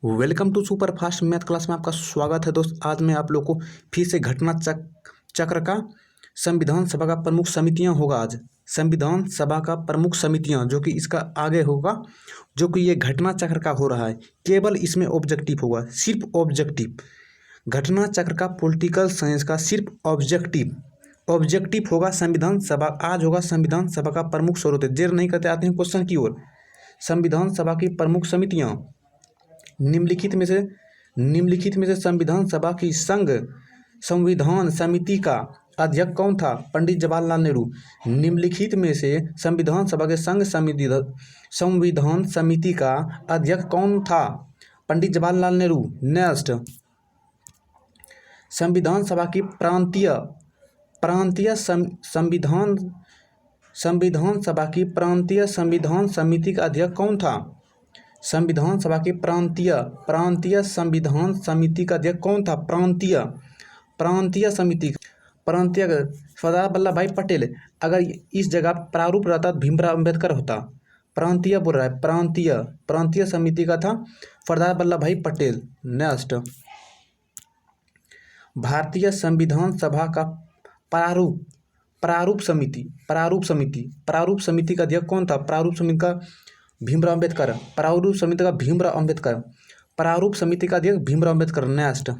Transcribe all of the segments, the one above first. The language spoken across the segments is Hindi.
Welcome to super fast math class में आपका स्वागत है दोस्त। आज मैं आप लोग को फिर से घटना चक्र का संविधान सभा का प्रमुख समितियां होगा। आज संविधान सभा का प्रमुख समितियां जो कि इसका आगे होगा, जो कि ये घटना चक्र का हो रहा है। केवल इसमें ऑब्जेक्टिव होगा, सिर्फ ऑब्जेक्टिव। घटना चक्र का पॉलिटिकल साइंस का सिर्फ ऑब्जेक्टिव होगा संविधान सभा। आज होगा संविधान सभा का प्रमुख स्रोत। देर नहीं करते, आते हैं क्वेश्चन की ओर। संविधान सभा की प्रमुख समितियां निम्नलिखित में से संविधान सभा की संघ संविधान समिति का अध्यक्ष कौन था? पंडित जवाहरलाल नेहरू। निम्नलिखित में से संविधान सभा के संघ संविधान समिति का अध्यक्ष कौन था? पंडित जवाहरलाल नेहरू। नेक्स्ट, संविधान सभा की प्रांतीय संविधान सभा की प्रांतीय संविधान समिति का अध्यक्ष कौन था? संविधान सभा की प्रांतीय संविधान समिति का अध्यक्ष कौन था? प्रांतीय समिति सरदार वल्लभ भाई पटेल। अगर इस जगह प्रारूप रहता तो भीमराव अंबेडकर होता। प्रांतीय बोल रहा है, प्रांतीय समिति का था सरदार वल्लभ भाई पटेल। नेक्स्ट, भारतीय संविधान सभा का प्रारूप समिति का अध्यक्ष कौन था? प्रारूप समिति का भीमराव अंबेडकर। प्रारूप समिति का अध्यक्ष भीमराव अंबेडकर। नेक्स्ट,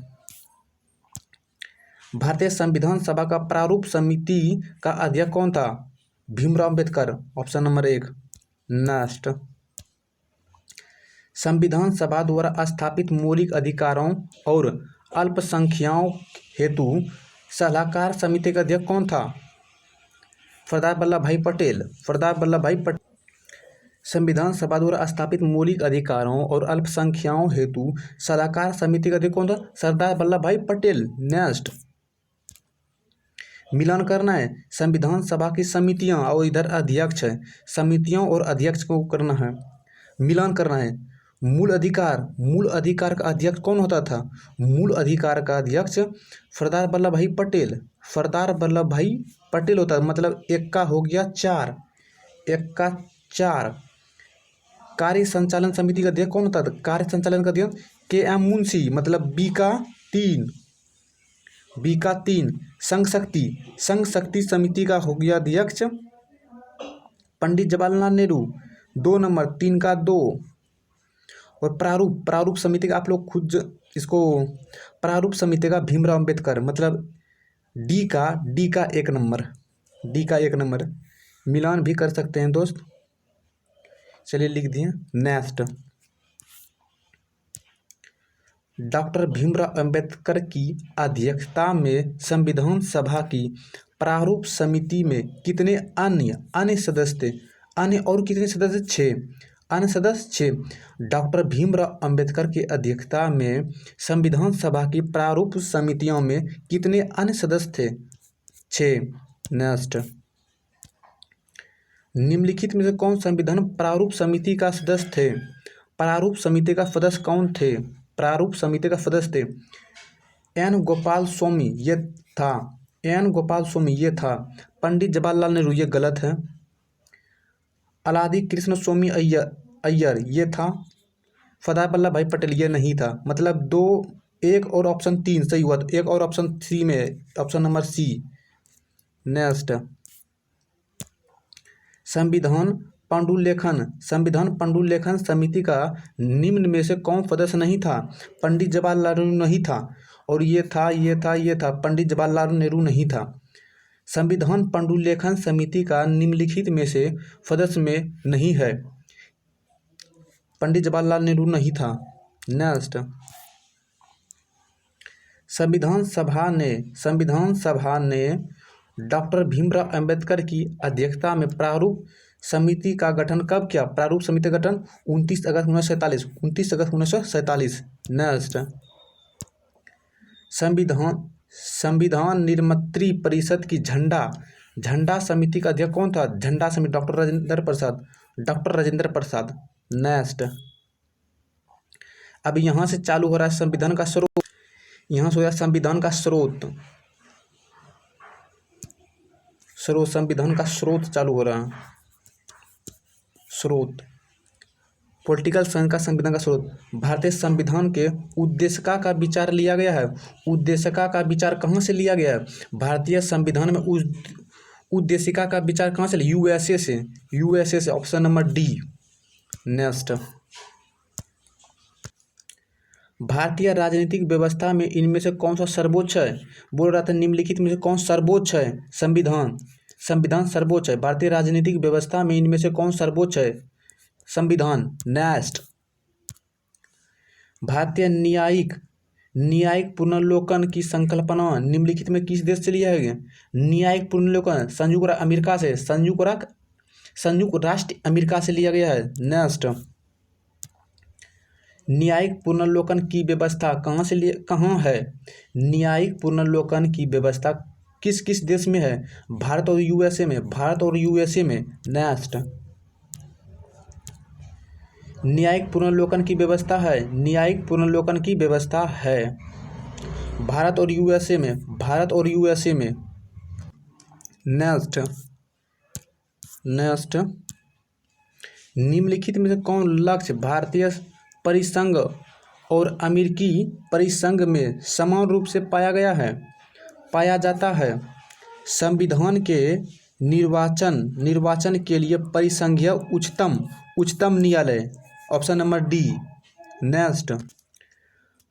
भारतीय संविधान सभा का प्रारूप समिति का अध्यक्ष कौन था? Bhimrao Ambedkar. Option number 1। Next, संविधान सभा द्वारा स्थापित मौलिक अधिकारों और अल्पसंख्यकों हेतु सलाहकार समिति का अध्यक्ष कौन था? सरदार वल्लभ भाई पटेल। संविधान सभा द्वारा स्थापित मौलिक अधिकारों और अल्पसंख्यकों हेतु सलाहकार समिति का अध्यक्ष कौन था? सरदार वल्लभ भाई पटेल। नेक्स्ट, मिलान करना है संविधान सभा की समितियां और इधर अध्यक्ष है। समितियों और अध्यक्ष को करना है, मिलान करना है। मूल अधिकार का अध्यक्ष कौन होता था? मूल अधिकार का अध्यक्ष सरदार वल्लभ भाई पटेल होता है। मतलब एक का हो गया 4, एक का 4। कार्य संचालन समिति का अध्यक्ष कौन होता था? कार्य संचालन का अध्यक्ष KM मुंशी। मतलब बी का 3। संघ शक्ति समिति का हो गया अध्यक्ष पंडित जवाहरलाल नेहरू। 2 नंबर, 3 का 2। और प्रारूप समिति का आप लोग खुद इसको, प्रारूप समिति का भीमराव अंबेडकर। मतलब डी का 1 नंबर। मिलान भी कर सकते हैं दोस्त, चलिए लिख दिए। नेक्स्ट, डॉक्टर भीमराव अंबेडकर की अध्यक्षता में संविधान सभा की प्रारूप समिति में कितने अन्य सदस्य थे? अन्य और कितने सदस्य? 6 अन्य सदस्य 6। डॉक्टर भीमराव अंबेडकर की अध्यक्षता में संविधान सभा की प्रारूप समितियों में कितने अन्य सदस्य थे? 6। नेक्स्ट, निम्नलिखित में से कौन संविधान प्रारूप समिति का सदस्य थे? प्रारूप समिति का सदस्य कौन थे? प्रारूप समिति का सदस्य थे N. गोपाल स्वामी, ये था। पंडित जवाहरलाल नेहरू, ये गलत है। अलादी कृष्ण स्वामी अय्यर, ये था। सरदार वल्लभ भाई पटेल, ये नहीं था। मतलब 2, 1 और ऑप्शन 3 सही हुआ। 1 और ऑप्शन सी में, ऑप्शन नंबर C। नेक्स्ट, संविधान पांडुलेखन समिति का निम्न में से कौन सदस्य नहीं था? पंडित जवाहरलाल नेहरू नहीं था। और ये था पंडित जवाहरलाल नेहरू नहीं था। संविधान पांडुलेखन समिति का निम्नलिखित में से सदस्य में नहीं है। पंडित जवाहरलाल नेहरू नहीं था। नेक्स्ट, संविधान सभा ने डॉक्टर भीमराव अंबेडकर की अध्यक्षता में प्रारूप समिति का गठन कब किया? प्रारूप समिति का गठन 29 अगस्त 1947। नेक्स्ट, संविधान निर्मात्री परिषद की झंडा समिति का अध्यक्ष कौन था? झंडा समिति डॉक्टर राजेंद्र प्रसाद। नेक्स्ट, अब यहाँ से चालू हो रहा है संविधान का स्रोत। यहाँ से हो गया संविधान का स्रोत संविधान का स्रोत चालू हो रहा है। स्रोत पॉलिटिकल साइंस का संविधान का स्रोत। भारतीय संविधान के उद्देशिका का विचार लिया गया है। उद्देशिका का विचार कहाँ से लिया गया है? भारतीय संविधान में उद्देशिका का विचार कहाँ से लिया? यूएसए से। यूएसए से, ऑप्शन नंबर डी। नेक्स्ट, भारतीय राजनीतिक व्यवस्था में इनमें से कौन सा सर्वोच्च है? बोल रहा था निम्नलिखित में से कौन सर्वोच्च है? संविधान। संविधान सर्वोच्च है। भारतीय राजनीतिक व्यवस्था में इनमें से कौन सर्वोच्च है? संविधान। नेक्स्ट, भारतीय न्यायिक पुनर्विलोकन की संकल्पना निम्नलिखित में किस देश से लिया है? न्यायिक पुनर्विलोकन संयुक्त अमेरिका से, संयुक्त राष्ट्र अमेरिका से लिया गया है। नेक्स्ट, न्यायिक पुनर्विलोकन की व्यवस्था कहाँ है? न्यायिक पुनर्विलोकन की व्यवस्था किस किस देश में है? भारत और यूएसए में। भारत और यूएसए में। नेक्स्ट, न्यायिक पुनर्विलोकन की व्यवस्था है। न्यायिक पुनर्विलोकन की व्यवस्था है भारत और यूएसए में। भारत और यूएसए में। नेक्स्ट, निम्नलिखित में से कौन लक्ष्य भारतीय परिसंघ और अमेरिकी परिसंघ में समान रूप से पाया जाता है? संविधान के निर्वाचन के लिए परिसंघीय उच्चतम न्यायालय, ऑप्शन नंबर डी। नेक्स्ट,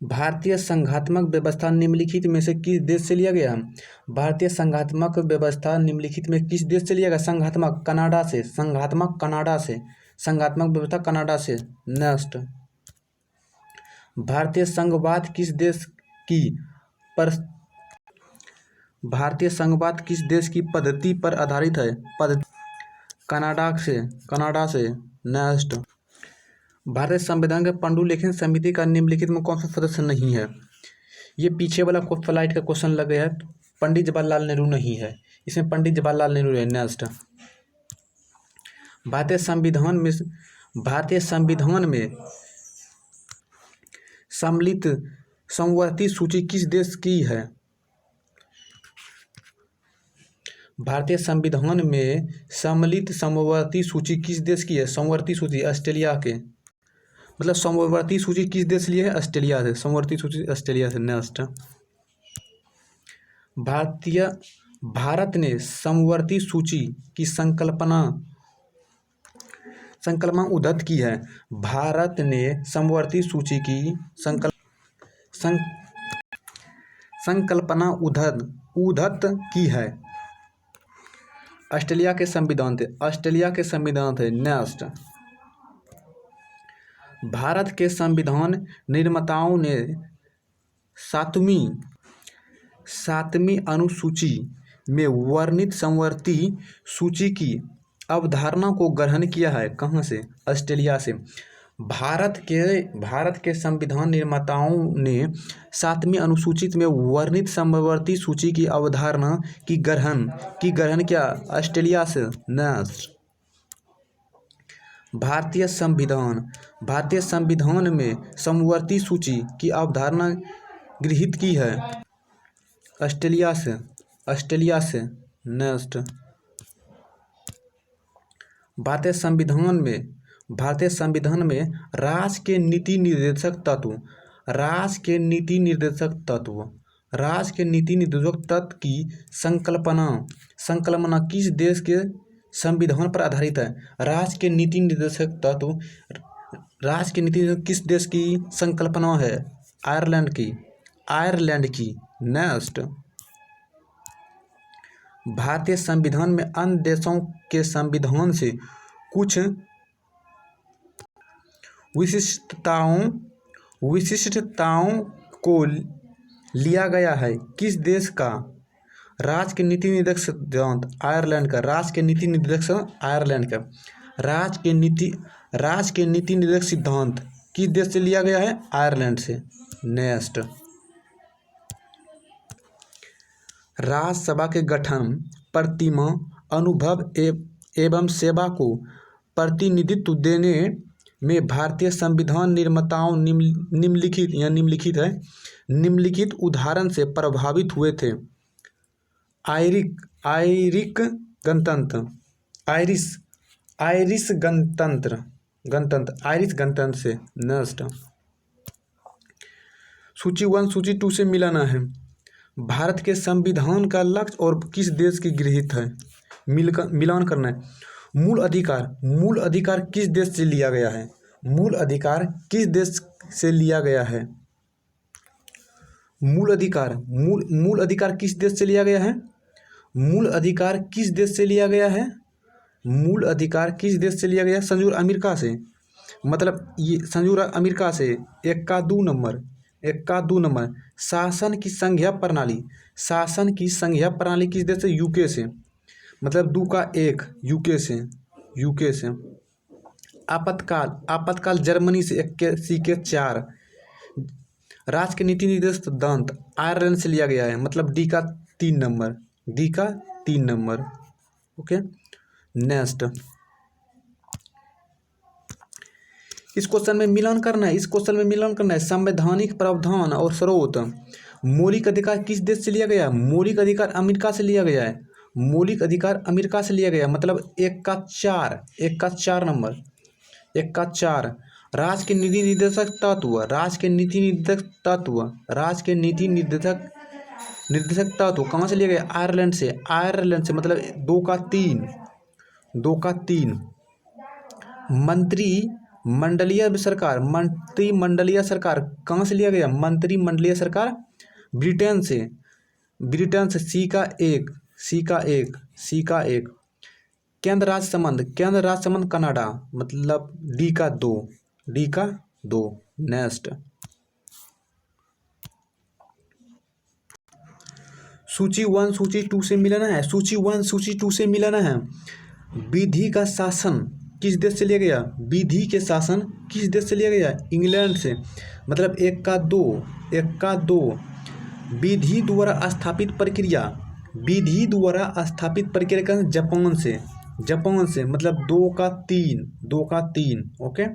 भारतीय संघात्मक व्यवस्था निम्नलिखित में से किस देश से लिया गया है? भारतीय संघात्मक व्यवस्था निम्नलिखित में किस देश से लिया गया? संघात्मक कनाडा से। संघात्मक कनाडा से। संघात्मक व्यवस्था कनाडा से। नेक्स्ट, भारतीय संघवाद किस देश की पद्धति पर आधारित है? कनाडा से। नेक्स्ट, भारतीय संविधान के पांडुलिखित समिति का निम्नलिखित में कौन सा सदस्य नहीं है? ये पीछे वाला फ्लाइट का क्वेश्चन लग गया है। पंडित जवाहरलाल नेहरू नहीं है इसमें, पंडित जवाहरलाल नेहरू है। नेक्स्ट, भारतीय संविधान में सम्मिलित समवर्ती सूची किस देश की है? भारतीय संविधान में सम्मिलित समवर्ती सूची किस देश की है? समवर्ती सूची ऑस्ट्रेलिया के। मतलब समवर्ती सूची किस देश से ली है? ऑस्ट्रेलिया से। समवर्ती सूची ऑस्ट्रेलिया से। नेक्स्ट, भारत ने समवर्ती सूची की संकल्पना उद्धत की है। भारत ने समवर्ती सूची की संकल्पना उद्धत की है ऑस्ट्रेलिया के संविधान थे। नेक्स्ट, भारत के संविधान निर्माताओं ने सातवीं अनुसूची में वर्णित समवर्ती सूची की अवधारणा को ग्रहण किया है। कहाँ से? ऑस्ट्रेलिया से। भारत के संविधान निर्माताओं ने सातवीं अनुसूची में वर्णित समवर्ती सूची की अवधारणा की ग्रहण किया ऑस्ट्रेलिया से। नेक्स्ट, भारतीय संविधान में समवर्ती सूची की अवधारणा गृहीत की है ऑस्ट्रेलिया से। नेक्स्ट, भारतीय संविधान में राज्य के नीति निर्देशक तत्व की संकल्पना किस देश के संविधान पर आधारित है? राज्य के नीति निर्देशक किस देश की संकल्पना है? आयरलैंड की। नेक्स्ट, भारतीय संविधान में अन्य देशों के संविधान से कुछ विशिष्टताओं को लिया गया है। किस देश का? राज्य के नीति निर्देशक सिद्धांत आयरलैंड का। राज्य के नीति निर्देशक आयरलैंड का। राज्य के नीति निर्देशक सिद्धांत किस देश से लिया गया है? आयरलैंड से। नेक्स्ट, राज्यसभा के गठन, प्रतिमा, अनुभव एवं सेवा को प्रतिनिधित्व देने में भारतीय संविधान निर्माताओं निम्नलिखित उदाहरण से प्रभावित हुए थे। आयरिश गणतंत्र। गणतंत्र, आयरिश गणतंत्र से। नेक्स्ट, सूची 1 सूची 2 से मिलाना है। भारत के संविधान का लक्ष्य और किस देश की गृहीत है, मिलान करना है। मूल अधिकार, मूल अधिकार किस देश से लिया गया है, मूल अधिकार किस देश से लिया गया है। मूल अधिकार, मूल अधिकार किस देश से लिया गया है, मूल अधिकार किस देश से लिया गया है, मूल अधिकार किस देश से लिया गया है। संयुक्त अमेरिका से, मतलब ये संयुक्त अमेरिका से। 1 नंबर, 1 नंबर, शासन की संघीय प्रणाली, शासन की संघीय प्रणाली किस देश से, यूके से, मतलब 2 यूके से, यूके से। आपातकाल, आपातकाल जर्मनी से। 81 राज्य के नीति निर्देशक दंत आयरलैंड से लिया गया है, मतलब D का 3 नंबर, D का 3 नंबर। ओके, नेक्स्ट, इस क्वेश्चन में मिलान करना है, इस क्वेश्चन में मिलान करना है। संवैधानिक प्रावधान और स्रोत, मौलिक अधिकार किस देश से लिया गया, मौलिक अधिकार अमेरिका से लिया गया है, मौलिक अधिकार अमेरिका से लिया गया, मतलब 1 का 4 नंबर, 1 का 4। राज्य के नीति निर्देशक तत्व, राज्य के नीति निर्देशक तत्व, राज्य के नीति निर्देशक तत्व कहाँ से लिया गया, आयरलैंड से, आयरलैंड से, मतलब 2 का 3, 2 का 3। मंत्रिमंडलीय सरकार, मंत्रिमंडलीय सरकार कहाँ से लिया गया, मंत्रिमंडलीय सरकार ब्रिटेन से, ब्रिटेन से। C का 1, C का 1। केंद्र राज्य संबंध, केंद्र राज्य संबंध कनाडा, मतलब D का 2, D का 2। नेक्स्ट, सूची 1 सूची 2 से मिलाना है, सूची 1 सूची 2 से मिलाना है। विधि का शासन किस देश से लिया गया, विधि के शासन किस देश से लिया गया, इंग्लैंड से, मतलब 1 का 2। विधि द्वारा स्थापित प्रक्रिया, विधि द्वारा स्थापित प्रक्रिया का जापान से, जापान से, मतलब 2 का 3। ओके,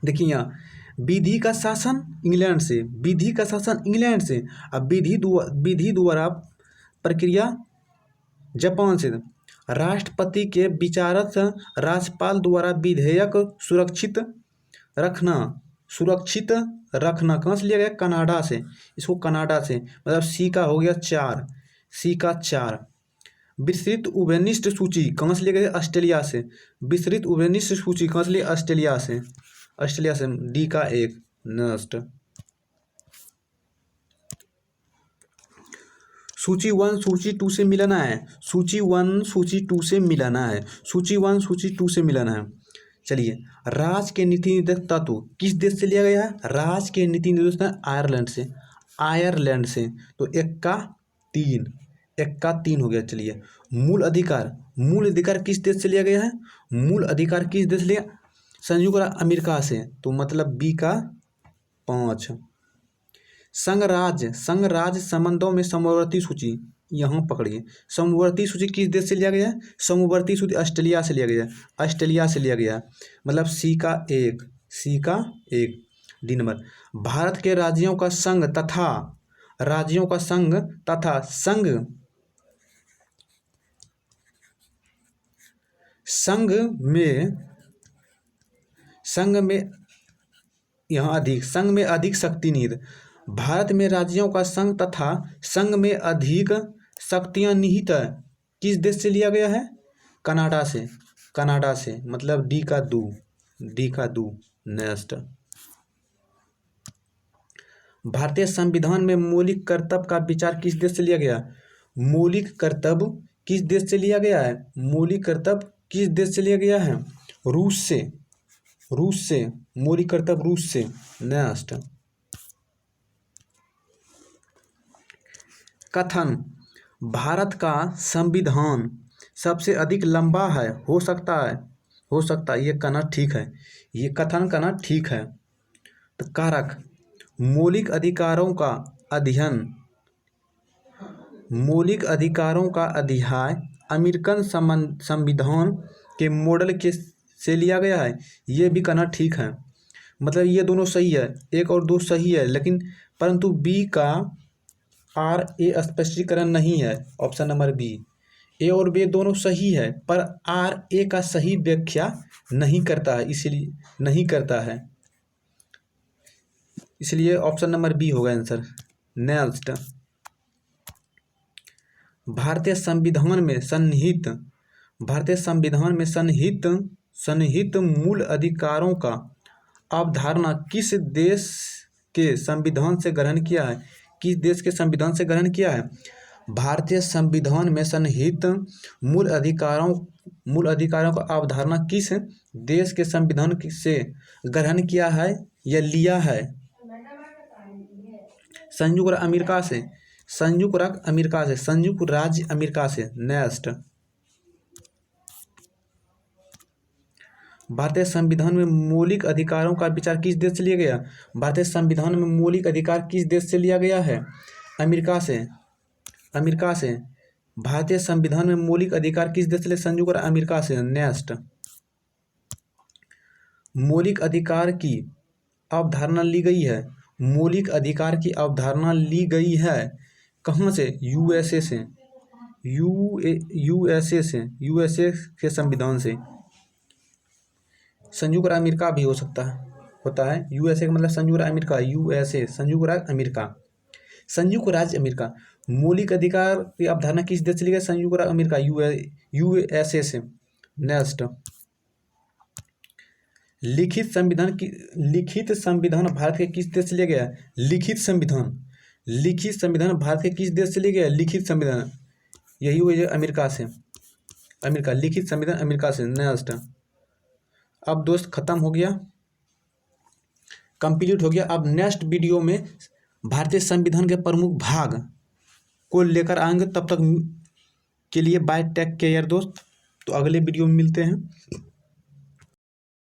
देखिए यहाँ विधि का शासन इंग्लैंड से, विधि का शासन इंग्लैंड से, अब विधि द्वारा प्रक्रिया जापान से। राष्ट्रपति के विचारक राज्यपाल द्वारा विधेयक सुरक्षित रखना कहाँ से लिया गया, कनाडा से, इसको कनाडा से, मतलब C का हो गया 4, C का 4। विस्तृत उभयनिष्ठ सूची कहाँ से लिया गया, ऑस्ट्रेलिया से, विस्तृत उभयनिष्ठ सूची कहाँ से लिया, ऑस्ट्रेलिया से, ऑस्ट्रेलिया से। D का 1। नेक्स्ट, सूची 1 सूची 2 से मिलाना है, सूची 1 सूची 2 से मिलाना है, सूची 1 सूची 2 से मिलाना है। चलिए, राज्य के नीति निर्देशक तत्व किस देश से लिया गया है, राज्य के नीति निर्देशक आयरलैंड से, आयरलैंड से, तो 1 का 3, 1 का 3 हो गया। चलिए, मूल अधिकार, मूल अधिकार किस देश से लिया गया है, मूल अधिकार किस देश से लिया, संयुक्त अमेरिका से, तो मतलब B का 5। संघ राज्य संबंधों में समवर्ती सूची, यहाँ पकड़िए, समवर्ती सूची किस देश से लिया गया है, समवर्ती सूची ऑस्ट्रेलिया से लिया गया है, ऑस्ट्रेलिया से लिया गया, मतलब C का 1, D नंबर। भारत के राज्यों का संघ तथा, राज्यों का संघ तथा संघ में यहाँ अधिक, संघ में अधिक शक्ति निहित। भारत में राज्यों का संघ तथा संघ में अधिक शक्तियाँ निहित है, किस देश से लिया गया है, कनाडा से, कनाडा से, मतलब D का 2। नेक्स्ट, भारतीय संविधान में मौलिक कर्तव्य का विचार किस देश से लिया गया, मौलिक कर्तव्य किस देश से लिया गया है, मौलिक कर्तव्य किस देश से लिया गया है, रूस से, रूस से, मौलिक कर्तव्य रूस से। नेक्स्ट, कथन, भारत का संविधान सबसे अधिक लंबा है, हो सकता है, ये कहना ठीक है, ये कथन कहना ठीक है। तो कारक, मौलिक अधिकारों का अध्ययन, मौलिक अधिकारों का अध्याय अमेरिकन संविधान के मॉडल के से लिया गया है, ये भी कहना ठीक है, मतलब ये दोनों सही है, 1 और 2 सही है, लेकिन परंतु B का RA स्पष्टीकरण नहीं है, ऑप्शन नंबर B, ए और बी दोनों सही है, पर आर ए का सही व्याख्या नहीं करता है, इसलिए नहीं करता है, इसलिए ऑप्शन नंबर बी होगा आंसर। नेक्स्ट, भारतीय संविधान में सन्निहित मूल अधिकारों का अवधारणा किस देश के संविधान से ग्रहण किया है? किस देश के संविधान से ग्रहण किया है? भारतीय संविधान में सन्निहित मूल अधिकारों का अवधारणा किस देश के संविधान से ग्रहण किया है या लिया है? संयुक्त राज्य अमेरिका से। नेक्स्ट, भारतीय संविधान में मौलिक अधिकारों का विचार किस देश से लिया गया? भारतीय संविधान में मौलिक अधिकार किस देश से लिया गया है? अमेरिका से। भारतीय संविधान में मौलिक अधिकार किस देश से? संयुक्त अमेरिका से। नेक्स्ट, मौलिक अधिकार की अवधारणा ली गई है। मौलिक अधिकार की अवधारणा ली गई है कहाँ से? यूएसए से। यूएसए के संविधान से। संयुक्त अमेरिका भी होता है। यूएसए का मतलब संयुक्त अमेरिका, यूएसए संयुक्त राज्य अमेरिका। मौलिक अधिकार की अवधारणा किस देश से ली गई? संयुक्त अमेरिका, यूएसए से। नेक्स्ट, लिखित संविधान भारत के किस देश से लिया गया? लिखित संविधान भारत के किस देश से लिया गया? लिखित संविधान, यही हुई अमेरिका से। लिखित संविधान अमेरिका से। नेक्स्ट, अब दोस्त खत्म हो गया, कंप्लीट हो गया। अब नेक्स्ट वीडियो में भारतीय संविधान के प्रमुख भाग को लेकर आएंगे। तब तक के लिए बाय, टेक केयर दोस्त। तो अगले वीडियो में मिलते हैं।